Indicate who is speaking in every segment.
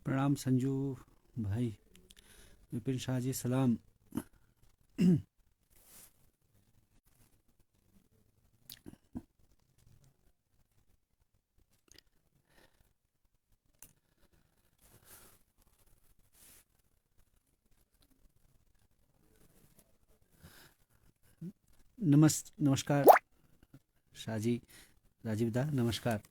Speaker 1: प्रणाम संजू भाई। विपिन शाह जी सलाम। नमस्कार शाह जी। राजीव दा नमस्कार।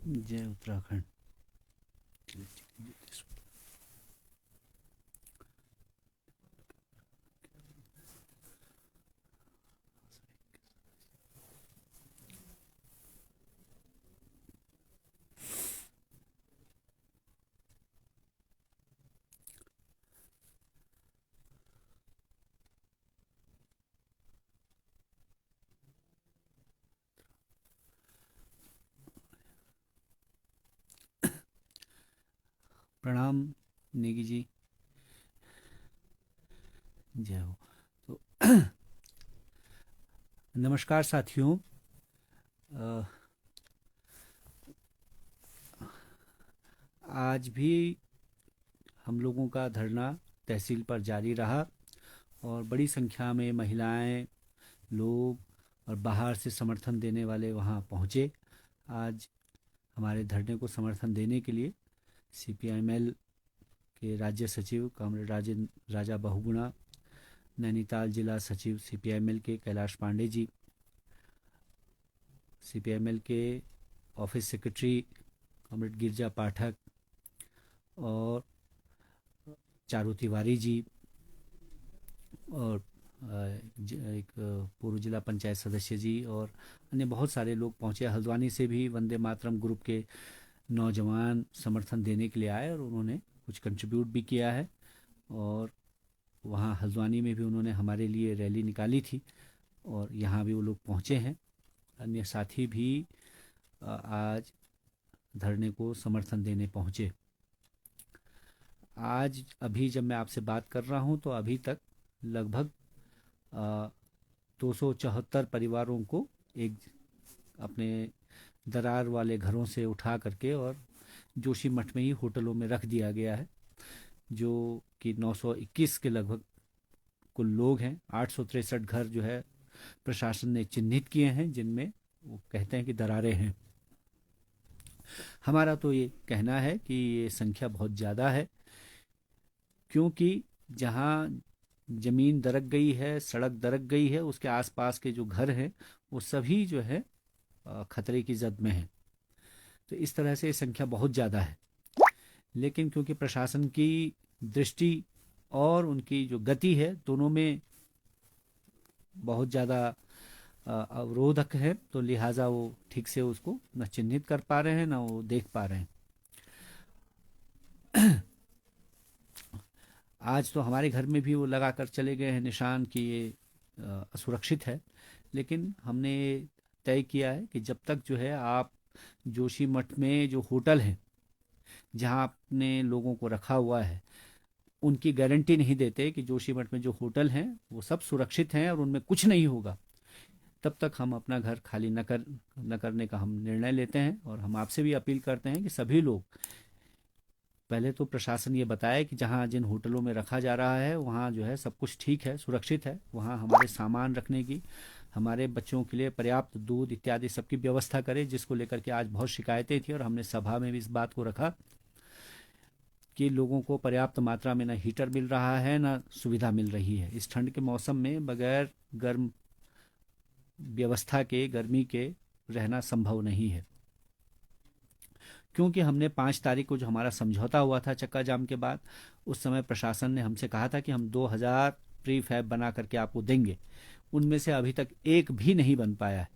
Speaker 1: जय उत्तराखंड। प्रणाम नेगी जी। जय हो। तो नमस्कार साथियों। अ, आज भी हम लोगों का धरना तहसील पर जारी रहा और बड़ी संख्या में महिलाएं, लोग और बाहर से समर्थन देने वाले वहां पहुंचे। आज हमारे धरने को समर्थन देने के लिए सीपीआईएमएल के राज्य सचिव कॉमरेड राजेंद्र राजा बहुगुणा, नैनीताल जिला सचिव सीपीआईएमएल के कैलाश पांडे जी, सीपीआईएमएल के ऑफिस सेक्रेटरी कॉमरेड गिरजा पाठक और चारू तिवारी जी और एक पूर्व जिला पंचायत सदस्य जी और अन्य बहुत सारे लोग पहुंचे। हल्द्वानी से भी वंदे मातरम ग्रुप के नौजवान समर्थन देने के लिए आए और उन्होंने कुछ कंट्रीब्यूट भी किया है। और वहाँ हल्द्वानी में भी उन्होंने हमारे लिए रैली निकाली थी और यहाँ भी वो लोग पहुँचे हैं। अन्य साथी भी आज धरने को समर्थन देने पहुँचे। आज अभी जब मैं आपसे बात कर रहा हूँ तो अभी तक लगभग 274 परिवारों को एक अपने दरार वाले घरों से उठा करके और जोशीमठ में ही होटलों में रख दिया गया है, जो कि 921 के लगभग कुल लोग हैं। 863 घर जो है प्रशासन ने चिन्हित किए हैं जिनमें वो कहते हैं कि दरारें हैं। हमारा तो ये कहना है कि ये संख्या बहुत ज़्यादा है, क्योंकि जहाँ जमीन दरक गई है, सड़क दरक गई है, उसके आसपास के जो घर हैं वो सभी जो है खतरे की जद में है। तो इस तरह से ये संख्या बहुत ज़्यादा है। लेकिन क्योंकि प्रशासन की दृष्टि और उनकी जो गति है दोनों में बहुत ज़्यादा अवरोधक है, तो लिहाजा वो ठीक से उसको न चिन्हित कर पा रहे हैं न वो देख पा रहे हैं। आज तो हमारे घर में भी वो लगा कर चले गए हैं निशान कि ये असुरक्षित है। लेकिन हमने तय किया है कि जब तक जो है आप जोशीमठ में जो होटल हैं जहां आपने लोगों को रखा हुआ है उनकी गारंटी नहीं देते कि जोशीमठ में जो होटल हैं वो सब सुरक्षित हैं और उनमें कुछ नहीं होगा, तब तक हम अपना घर खाली न करने का हम निर्णय लेते हैं। और हम आपसे भी अपील करते हैं कि सभी लोग, पहले तो प्रशासन ये बताए कि जहाँ जिन होटलों में रखा जा रहा है वहाँ जो है सब कुछ ठीक है, सुरक्षित है, वहाँ हमारे सामान रखने की, हमारे बच्चों के लिए पर्याप्त दूध इत्यादि सबकी व्यवस्था करें, जिसको लेकर के आज बहुत शिकायतें थी और हमने सभा में भी इस बात को रखा कि लोगों को पर्याप्त मात्रा में न हीटर मिल रहा है न सुविधा मिल रही है। इस ठंड के मौसम में बगैर गर्म व्यवस्था के, गर्मी के रहना संभव नहीं है। क्योंकि हमने 5 तारीख को जो हमारा समझौता हुआ था चक्का जाम के बाद, उस समय प्रशासन ने हमसे कहा था कि हम 2000 प्री फैब बना करके आपको देंगे। उनमें से अभी तक एक भी नहीं बन पाया है।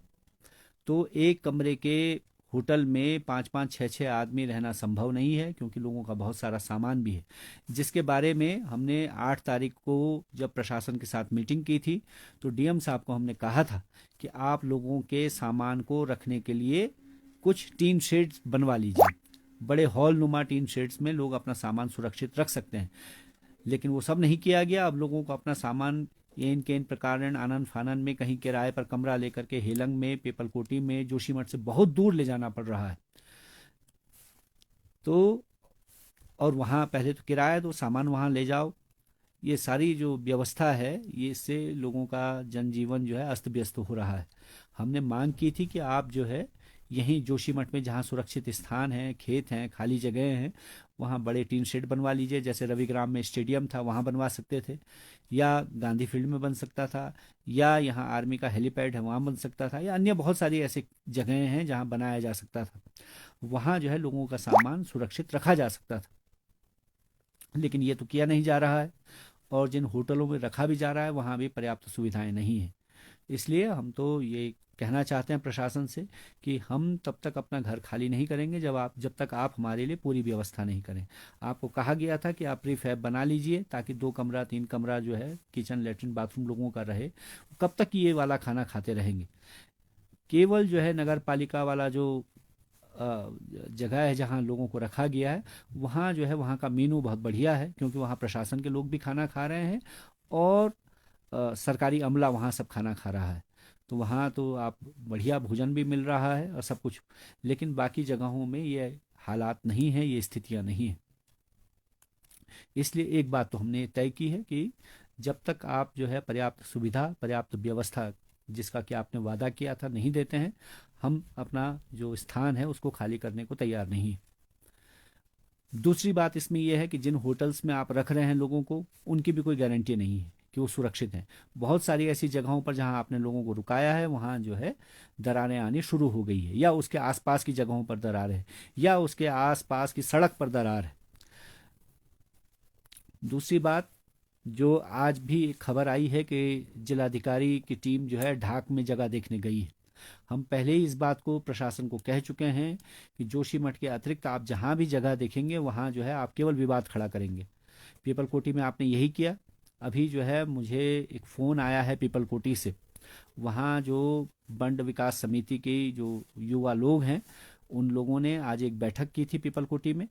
Speaker 1: तो एक कमरे के होटल में 5-5 6-6 आदमी रहना संभव नहीं है, क्योंकि लोगों का बहुत सारा सामान भी है, जिसके बारे में हमने 8 तारीख को जब प्रशासन के साथ मीटिंग की थी, तो डीएम साहब को हमने कहा था कि आप लोगों के सामान को रखने के लिए कुछ टीन शेड्स बनवा लीजिए। बड़े हॉल नुमा टीन शेड्स में लोग अपना सामान सुरक्षित रख सकते हैं। लेकिन वो सब नहीं किया गया। अब लोगों को अपना सामान एन के इन प्रकार आनन फानन में कहीं किराए पर कमरा लेकर के हेलंग में, पीपलकोटी में, जोशीमठ से बहुत दूर ले जाना पड़ रहा है। तो और वहाँ पहले तो किराया दो, सामान वहाँ ले जाओ, ये सारी जो व्यवस्था है, ये इससे लोगों का जनजीवन जो है अस्त व्यस्त हो रहा है। हमने मांग की थी कि आप जो है यहीं जोशीमठ में जहाँ सुरक्षित स्थान है, खेत हैं, खाली जगह हैं, वहाँ बड़े टीन शेड बनवा लीजिए। जैसे रविग्राम में स्टेडियम था, वहाँ बनवा सकते थे, या गांधी फील्ड में बन सकता था, या यहाँ आर्मी का हेलीपैड है वहाँ बन सकता था, या अन्य बहुत सारी ऐसी जगहें हैं जहाँ बनाया जा सकता था। वहाँ जो है लोगों का सामान सुरक्षित रखा जा सकता था। लेकिन ये तो किया नहीं जा रहा है, और जिन होटलों में रखा भी जा रहा है वहाँ भी पर्याप्त सुविधाएं नहीं हैं। इसलिए हम तो ये कहना चाहते हैं प्रशासन से कि हम तब तक अपना घर खाली नहीं करेंगे जब तक आप हमारे लिए पूरी व्यवस्था नहीं करें। आपको कहा गया था कि आप प्रीफैब बना लीजिए, ताकि 2 कमरा 3 कमरा जो है किचन लेटरिन बाथरूम लोगों का रहे। कब तक ये वाला खाना खाते रहेंगे? केवल जो है नगर पालिका वाला जो जगह है जहाँ लोगों को रखा गया है, वहाँ जो है वहाँ का मेनू बहुत बढ़िया है, क्योंकि वहाँ प्रशासन के लोग भी खाना खा रहे हैं, और सरकारी अमला वहाँ सब खाना खा रहा है। तो वहाँ तो आप बढ़िया भोजन भी मिल रहा है और सब कुछ। लेकिन बाकी जगहों में ये हालात नहीं है, ये स्थितियाँ नहीं है। इसलिए एक बात तो हमने तय की है कि जब तक आप जो है पर्याप्त सुविधा, पर्याप्त व्यवस्था, जिसका कि आपने वादा किया था, नहीं देते हैं, हम अपना जो स्थान है उसको खाली करने को तैयार नहीं हैं। दूसरी बात इसमें यह है कि जिन होटल्स में आप रख रहे हैं लोगों को, उनकी भी कोई गारंटी नहीं है कि वो सुरक्षित हैं। बहुत सारी ऐसी जगहों पर जहां आपने लोगों को रुकाया है, वहां जो है दरारें आनी शुरू हो गई है, या उसके आसपास की जगहों पर दरार है, या उसके आसपास की सड़क पर दरार है। दूसरी बात, जो आज भी एक खबर आई है कि जिलाधिकारी की टीम जो है ढाक में जगह देखने गई है। हम पहले ही इस बात को प्रशासन को कह चुके हैं कि जोशीमठ के अतिरिक्त आप जहां भी जगह देखेंगे वहां जो है आप केवल विवाद खड़ा करेंगे। पीपल कोटी में आपने यही किया। अभी जो है मुझे एक फ़ोन आया है पीपल कोटी से, वहाँ जो बंड विकास समिति के जो युवा लोग हैं, उन लोगों ने आज एक बैठक की थी पीपल कोटी में,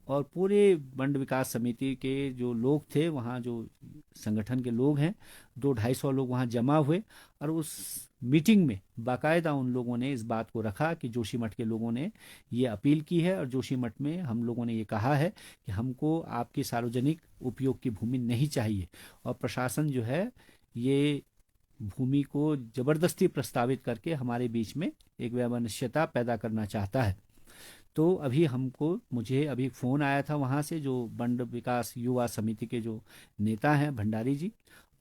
Speaker 1: और पूरे बंड विकास समिति के जो लोग थे वहाँ, जो संगठन के लोग हैं, 200-250 लोग वहाँ जमा हुए, और उस मीटिंग में बाकायदा उन लोगों ने इस बात को रखा कि जोशीमठ के लोगों ने ये अपील की है, और जोशीमठ में हम लोगों ने ये कहा है कि हमको आपकी सार्वजनिक उपयोग की भूमि नहीं चाहिए, और प्रशासन जो है ये भूमि को जबरदस्ती प्रस्तावित करके हमारे बीच में एक वैमनस्यता पैदा करना चाहता है। तो अभी मुझे अभी फ़ोन आया था वहाँ से, जो बंड विकास युवा समिति के जो नेता हैं भंडारी जी,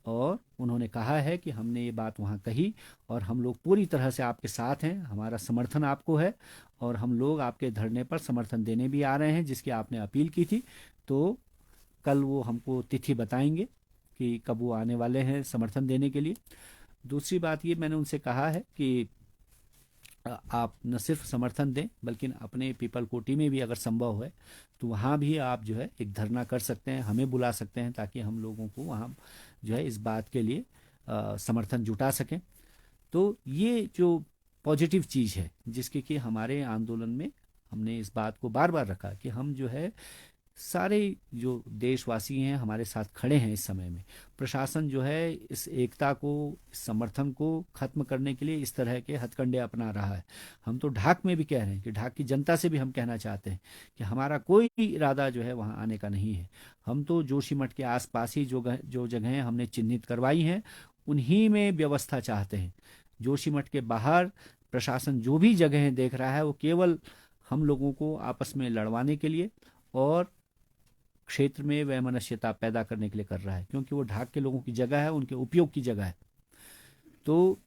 Speaker 1: और उन्होंने कहा है कि हमने ये बात वहाँ कही, और हम लोग पूरी तरह से आपके साथ हैं, हमारा समर्थन आपको है, और हम लोग आपके धरने पर समर्थन देने भी आ रहे हैं जिसकी आपने अपील की थी। तो कल वो हमको तिथि बताएंगे कि कब वो आने वाले हैं समर्थन देने के लिए। दूसरी बात ये मैंने उनसे कहा है कि आप न सिर्फ समर्थन दें, बल्कि अपने पीपल कोटी में भी अगर संभव है तो वहाँ भी आप जो है एक धरना कर सकते हैं, हमें बुला सकते हैं, ताकि हम लोगों को वहाँ जो है इस बात के लिए समर्थन जुटा सकें। तो ये जो पॉजिटिव चीज़ है जिसके कि हमारे आंदोलन में हमने इस बात को बार बार रखा कि हम जो है सारे जो देशवासी हैं हमारे साथ खड़े हैं इस समय में। प्रशासन जो है इस एकता को, इस समर्थन को खत्म करने के लिए इस तरह के हथकंडे अपना रहा है। हम तो ढाक में भी कह रहे हैं कि ढाक की जनता से भी हम कहना चाहते हैं कि हमारा कोई इरादा जो है वहाँ आने का नहीं है। हम तो जोशीमठ के आसपास ही जो जगहें हमने चिन्हित करवाई हैं उन्हीं में व्यवस्था चाहते हैं। जोशीमठ के बाहर प्रशासन जो भी जगहें देख रहा है वो केवल हम लोगों को आपस में लड़वाने के लिए और क्षेत्र में वैमनस्यता पैदा करने के लिए कर रहा है, क्योंकि वो ढाक के लोगों की जगह है, उनके उपयोग की जगह है। तो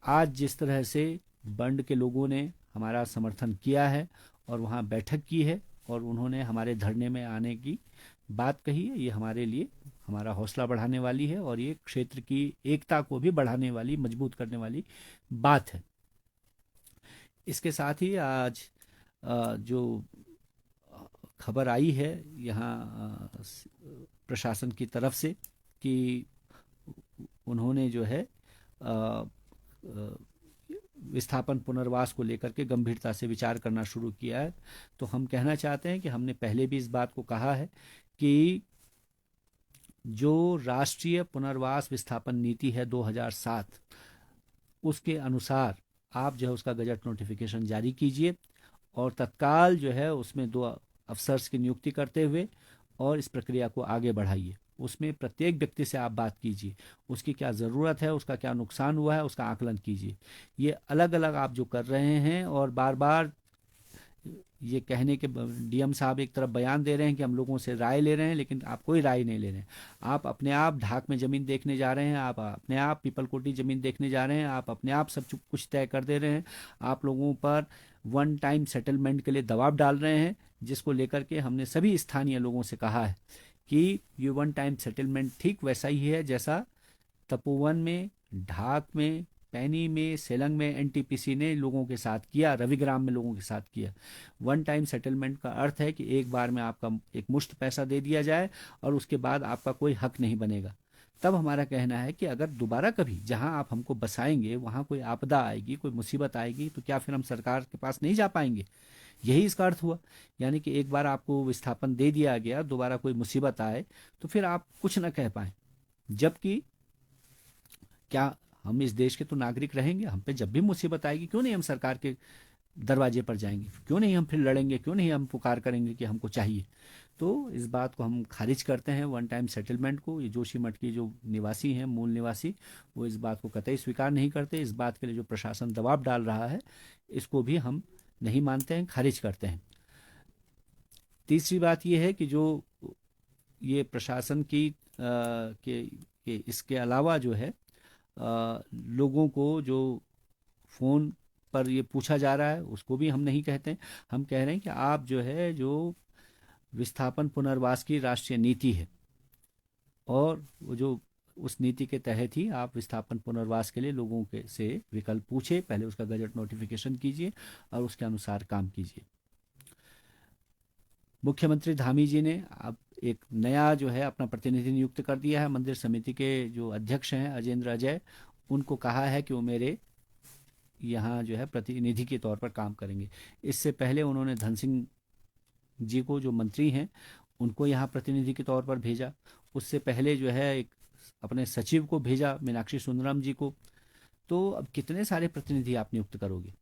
Speaker 1: आज जिस तरह से बंड के लोगों ने हमारा समर्थन किया है और वहाँ बैठक की है और उन्होंने हमारे धरने में आने की बात कही है, ये हमारे लिए हमारा हौसला बढ़ाने वाली है, और ये क्षेत्र की एकता को भी बढ़ाने वाली, मजबूत करने वाली बात है। इसके साथ ही आज जो खबर आई है यहाँ प्रशासन की तरफ से कि उन्होंने जो है विस्थापन पुनर्वास को लेकर के गंभीरता से विचार करना शुरू किया है। तो हम कहना चाहते हैं कि हमने पहले भी इस बात को कहा है कि जो राष्ट्रीय पुनर्वास विस्थापन नीति है 2007, उसके अनुसार आप जो है उसका गजट नोटिफिकेशन जारी कीजिए और तत्काल जो है उसमें 2 अफसर्स की नियुक्ति करते हुए और इस प्रक्रिया को आगे बढ़ाइए। उसमें प्रत्येक व्यक्ति से आप बात कीजिए, उसकी क्या ज़रूरत है, उसका क्या नुकसान हुआ है, उसका आकलन कीजिए। ये अलग अलग आप जो कर रहे हैं और बार बार ये कहने के डीएम साहब एक तरफ बयान दे रहे हैं कि हम लोगों से राय ले रहे हैं, लेकिन आप कोई राय नहीं ले रहे हैं। आप अपने आप ढाक में ज़मीन देखने जा रहे हैं, आप अपने आप पीपल कोटी ज़मीन देखने जा रहे हैं, आप अपने आप सब कुछ तय कर दे रहे हैं। आप लोगों पर वन टाइम सेटलमेंट के लिए दबाव डाल रहे हैं, जिसको लेकर के हमने सभी स्थानीय लोगों से कहा है कि ये वन टाइम सेटलमेंट ठीक वैसा ही है जैसा तपोवन में, ढाक में, पैनी में, सेलंग में एनटीपीसी ने लोगों के साथ किया, रविग्राम में लोगों के साथ किया। वन टाइम सेटलमेंट का अर्थ है कि एक बार में आपका एक मुश्त पैसा दे दिया जाए और उसके बाद आपका कोई हक नहीं बनेगा। तब हमारा कहना है कि अगर दोबारा कभी जहां आप हमको बसाएंगे वहां कोई आपदा आएगी, कोई मुसीबत आएगी, तो क्या फिर हम सरकार के पास नहीं जा पाएंगे? यही इसका अर्थ हुआ। यानी कि एक बार आपको विस्थापन दे दिया गया, दोबारा कोई मुसीबत आए तो फिर आप कुछ न कह पाए। जबकि क्या हम इस देश के तो नागरिक रहेंगे? हम पे जब भी मुसीबत आएगी क्यों नहीं हम सरकार के दरवाजे पर जाएंगे? क्यों नहीं हम फिर लड़ेंगे? क्यों नहीं हम पुकार करेंगे कि हमको चाहिए? तो इस बात को हम खारिज करते हैं, वन टाइम सेटलमेंट को। ये जोशीमठ की जो निवासी हैं, मूल निवासी, वो इस बात को कतई स्वीकार नहीं करते। इस बात के लिए जो प्रशासन दबाव डाल रहा है, इसको भी हम नहीं मानते हैं, खारिज करते हैं। तीसरी बात यह है कि जो ये प्रशासन की के इसके अलावा जो है लोगों को जो फ़ोन पर ये पूछा जा रहा है उसको भी हम नहीं कहते हैं। हम कह रहे हैं कि आप जो है जो विस्थापन पुनर्वास की राष्ट्रीय नीति है और वो जो उस नीति के तहत ही आप विस्थापन पुनर्वास के लिए लोगों के से विकल्प पूछे, पहले उसका गजट नोटिफिकेशन कीजिए और उसके अनुसार काम कीजिए। मुख्यमंत्री धामी जी ने अब एक नया जो है अपना प्रतिनिधि नियुक्त कर दिया है। मंदिर समिति के जो अध्यक्ष हैं अजेंद्र अजय, उनको कहा है कि वो मेरे यहाँ जो है प्रतिनिधि के तौर पर काम करेंगे। इससे पहले उन्होंने धन सिंह जी को, जो मंत्री हैं, उनको यहाँ प्रतिनिधि के तौर पर भेजा। उससे पहले जो है एक अपने सचिव को भेजा, मीनाक्षी सुंदरम जी को। तो अब कितने सारे प्रतिनिधि आप नियुक्त करोगे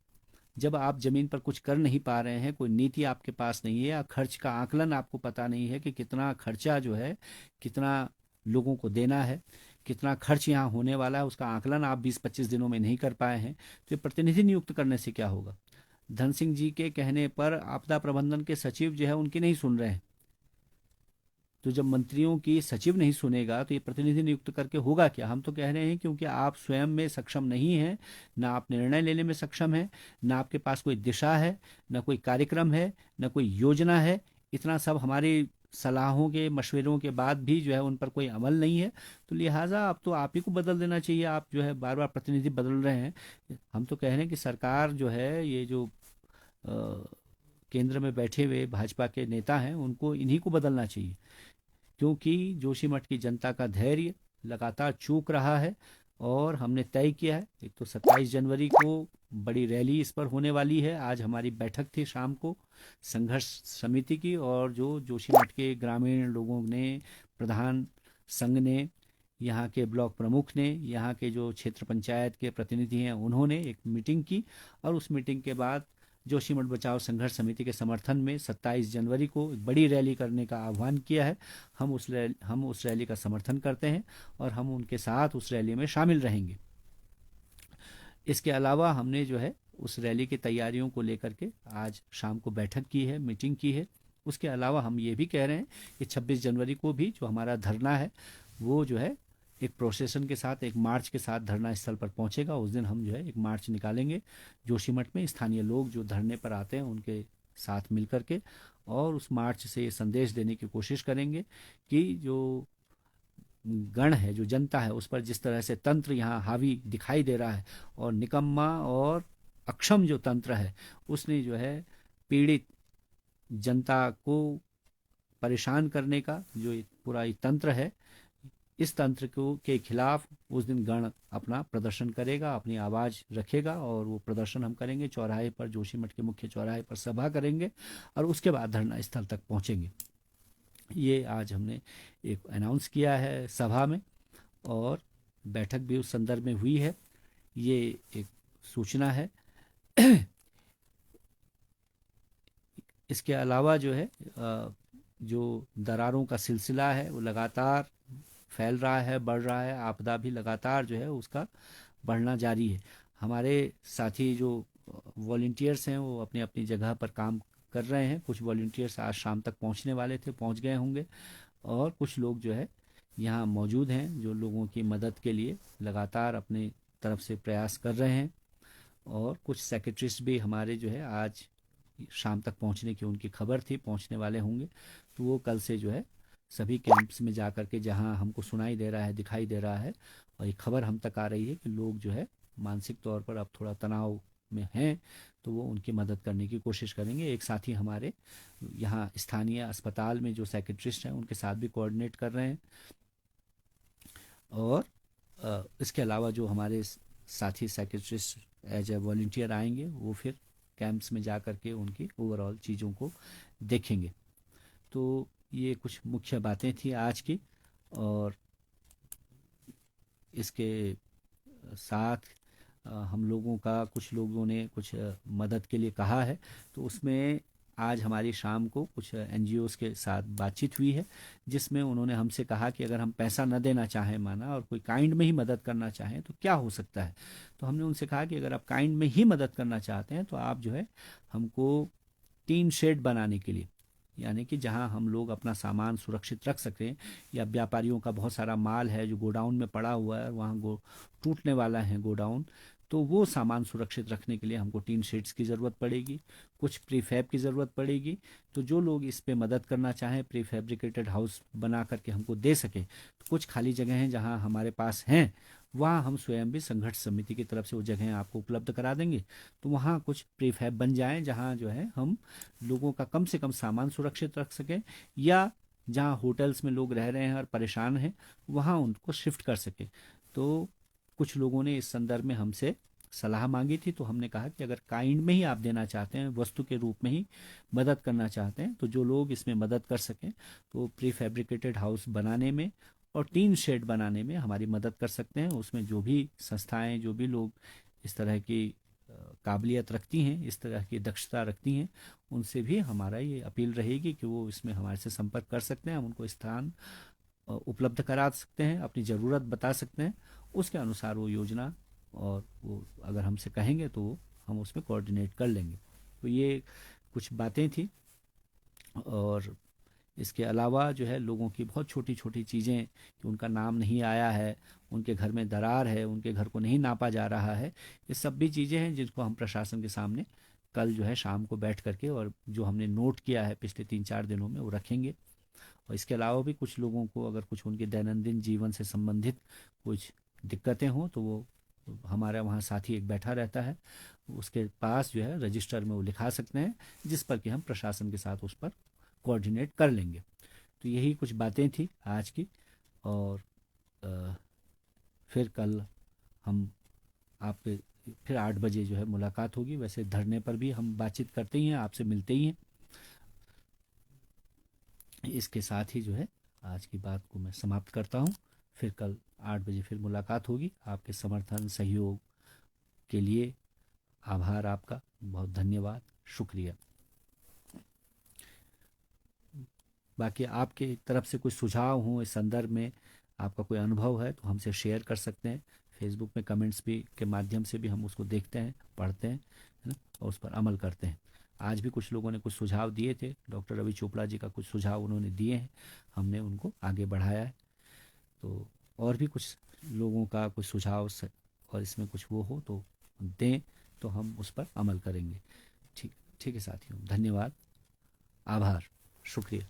Speaker 1: जब आप जमीन पर कुछ कर नहीं पा रहे हैं? कोई नीति आपके पास नहीं है, या खर्च का आकलन आपको पता नहीं है कि कितना खर्चा जो है, कितना लोगों को देना है, कितना खर्च यहाँ होने वाला है, उसका आकलन आप 20-25 दिनों में नहीं कर पाए हैं। तो ये प्रतिनिधि नियुक्त करने से क्या होगा? धन सिंह जी के कहने पर आपदा प्रबंधन के सचिव जो है उनकी नहीं सुन रहे हैं। तो जब मंत्रियों की सचिव नहीं सुनेगा तो ये प्रतिनिधि नियुक्त करके होगा क्या? हम तो कह रहे हैं क्योंकि आप स्वयं में सक्षम नहीं हैं, ना आप निर्णय लेने में सक्षम हैं, ना आपके पास कोई दिशा है, ना कोई कार्यक्रम है, ना कोई योजना है। इतना सब हमारी सलाहों के मशवरों के बाद भी जो है उन पर कोई अमल नहीं है। तो लिहाजा अब तो आप ही को बदल देना चाहिए। आप जो है बार बार प्रतिनिधि बदल रहे हैं। हम तो कह रहे हैं कि सरकार जो है, ये जो केंद्र में बैठे हुए भाजपा के नेता हैं, उनको इन्हीं को बदलना चाहिए। क्योंकि जोशीमठ की जनता का धैर्य लगातार चूक रहा है और हमने तय किया है। एक तो 27 जनवरी को बड़ी रैली इस पर होने वाली है। आज हमारी बैठक थी शाम को संघर्ष समिति की, और जो जोशीमठ के ग्रामीण लोगों ने, प्रधान संघ ने, यहाँ के ब्लॉक प्रमुख ने, यहाँ के जो क्षेत्र पंचायत के प्रतिनिधि हैं, उन्होंने एक मीटिंग की और उस मीटिंग के बाद जोशीमठ बचाओ संघर्ष समिति के समर्थन में 27 जनवरी को एक बड़ी रैली करने का आह्वान किया है। हम उस रैली का समर्थन करते हैं और हम उनके साथ उस रैली में शामिल रहेंगे। इसके अलावा हमने जो है उस रैली की तैयारियों को लेकर के आज शाम को बैठक की है, मीटिंग की है। उसके अलावा हम ये भी कह रहे हैं कि 26 जनवरी को भी जो हमारा धरना है, वो जो है एक प्रोसेशन के साथ, एक मार्च के साथ धरना स्थल पर पहुंचेगा। उस दिन हम जो है एक मार्च निकालेंगे जोशीमठ में। स्थानीय लोग जो धरने पर आते हैं उनके साथ मिल करके, और उस मार्च से ये संदेश देने की कोशिश करेंगे कि जो गण है, जो जनता है, उस पर जिस तरह से तंत्र यहाँ हावी दिखाई दे रहा है और निकम्मा और अक्षम जो तंत्र है उसने जो है पीड़ित जनता को परेशान करने का जो पूरा ये तंत्र है, इस तंत्र को के खिलाफ उस दिन गण अपना प्रदर्शन करेगा, अपनी आवाज़ रखेगा और वो प्रदर्शन हम करेंगे चौराहे पर, जोशीमठ के मुख्य चौराहे पर सभा करेंगे और उसके बाद धरना स्थल तक पहुंचेंगे। ये आज हमने एक अनाउंस किया है सभा में और बैठक भी उस संदर्भ में हुई है। ये एक सूचना है। इसके अलावा जो है जो दरारों का सिलसिला है वो लगातार फैल रहा है, बढ़ रहा है। आपदा भी लगातार जो है उसका बढ़ना जारी है। हमारे साथी जो वॉलंटियर्स हैं वो अपनी अपनी जगह पर काम कर रहे हैं। कुछ वॉलंटियर्स आज शाम तक पहुंचने वाले थे, पहुंच गए होंगे, और कुछ लोग जो है यहाँ मौजूद हैं जो लोगों की मदद के लिए लगातार अपनी तरफ से प्रयास कर रहे हैं। और कुछ सेक्रेटरिस्ट भी हमारे जो है आज शाम तक पहुंचने की उनकी खबर थी, पहुंचने वाले होंगे। तो वो कल से जो है सभी कैंप्स में जा कर के जहां हमको सुनाई दे रहा है, दिखाई दे रहा है, और ये खबर हम तक आ रही है कि लोग जो है मानसिक तौर पर अब थोड़ा तनाव में हैं, तो वो उनकी मदद करने की कोशिश करेंगे। एक साथी हमारे यहाँ स्थानीय अस्पताल में जो सेक्रेटरिस्ट हैं उनके साथ भी कोऑर्डिनेट कर रहे हैं। और इसके अलावा जो हमारे साथी सेक्रेटरिस्ट एज ए वॉल्टियर आएंगे वो फिर कैंप्स में जा कर के उनकी ओवरऑल चीज़ों को देखेंगे। तो ये कुछ मुख्य बातें थी आज की। और इसके साथ हम लोगों का कुछ लोगों ने कुछ मदद के लिए कहा है, तो उसमें आज हमारी शाम को कुछ एनजीओज़ के साथ बातचीत हुई है जिसमें उन्होंने हमसे कहा कि अगर हम पैसा न देना चाहें माना और कोई काइंड में ही मदद करना चाहें तो क्या हो सकता है। तो हमने उनसे कहा कि अगर आप काइंड में ही मदद करना चाहते हैं तो आप जो है हमको टीन शेड बनाने के लिए, यानी कि जहां हम लोग अपना सामान सुरक्षित रख सकें, या व्यापारियों का बहुत सारा माल है जो गोडाउन में पड़ा हुआ है और वहाँ टूटने वाला है गोडाउन, तो वो सामान सुरक्षित रखने के लिए हमको टीन शेड्स की ज़रूरत पड़ेगी, कुछ प्रीफैब की ज़रूरत पड़ेगी। तो जो लोग इस पे मदद करना चाहें, प्रीफैब्रिकेटेड हाउस बना करके हमको दे सके, तो कुछ खाली जगह हैं जहां हमारे पास हैं, वहाँ हम स्वयं भी संघर्ष समिति की तरफ से वो जगह आपको उपलब्ध करा देंगे। तो वहाँ कुछ प्रीफैब बन जाएं जहाँ जो है हम लोगों का कम से कम सामान सुरक्षित रख सकें, या जहाँ होटल्स में लोग रह रहे हैं और परेशान हैं वहाँ उनको शिफ्ट कर सकें। तो कुछ लोगों ने इस संदर्भ में हमसे सलाह मांगी थी, तो हमने कहा कि अगर काइंड में ही आप देना चाहते हैं, वस्तु के रूप में ही मदद करना चाहते हैं, तो जो लोग इसमें मदद कर सकें तो प्री फैब्रिकेटेड हाउस बनाने में और टीन शेड बनाने में हमारी मदद कर सकते हैं। उसमें जो भी संस्थाएं, जो भी लोग इस तरह की काबिलियत रखती हैं, इस तरह की दक्षता रखती हैं, उनसे भी हमारा ये अपील रहेगी कि वो इसमें हमारे से संपर्क कर सकते हैं। हम उनको स्थान उपलब्ध करा सकते हैं, अपनी ज़रूरत बता सकते हैं, उसके अनुसार वो योजना और वो अगर हमसे कहेंगे तो हम उसमें कोऑर्डिनेट कर लेंगे। तो ये कुछ बातें थी। और इसके अलावा जो है लोगों की बहुत छोटी छोटी चीज़ें कि उनका नाम नहीं आया है, उनके घर में दरार है, उनके घर को नहीं नापा जा रहा है, ये सब भी चीज़ें हैं जिनको हम प्रशासन के सामने कल जो है शाम को बैठ करके और जो हमने नोट किया है पिछले 3-4 दिनों में वो रखेंगे। और इसके अलावा भी कुछ लोगों को अगर कुछ उनके दैनंदिन जीवन से संबंधित कुछ दिक्कतें हों तो वो हमारा वहाँ साथी एक बैठा रहता है, उसके पास जो है रजिस्टर में वो लिखा सकते हैं, जिस पर कि हम प्रशासन के साथ उस पर कोऑर्डिनेट कर लेंगे। तो यही कुछ बातें थी आज की। और अ, फिर कल हम आपके फिर 8 बजे जो है मुलाकात होगी। वैसे धरने पर भी हम बातचीत करते ही हैं, आपसे मिलते ही हैं। इसके साथ ही जो है आज की बात को मैं समाप्त करता हूँ। फिर कल 8 बजे फिर मुलाकात होगी। आपके समर्थन सहयोग के लिए आभार आपका, बहुत धन्यवाद, शुक्रिया। बाकी आपके तरफ से कुछ सुझाव हों इस संदर्भ में, आपका कोई अनुभव है तो हमसे शेयर कर सकते हैं। फेसबुक में कमेंट्स भी के माध्यम से भी हम उसको देखते हैं, पढ़ते हैं, है ना, और उस पर अमल करते हैं। आज भी कुछ लोगों ने कुछ सुझाव दिए थे, डॉक्टर रवि चोपड़ा जी का कुछ सुझाव उन्होंने दिए हैं, हमने उनको आगे बढ़ाया है। तो और भी कुछ लोगों का कुछ सुझाव और इसमें कुछ वो हो तो दें, तो हम उस पर अमल करेंगे। ठीक ठीक है साथियों, धन्यवाद, आभार, शुक्रिया।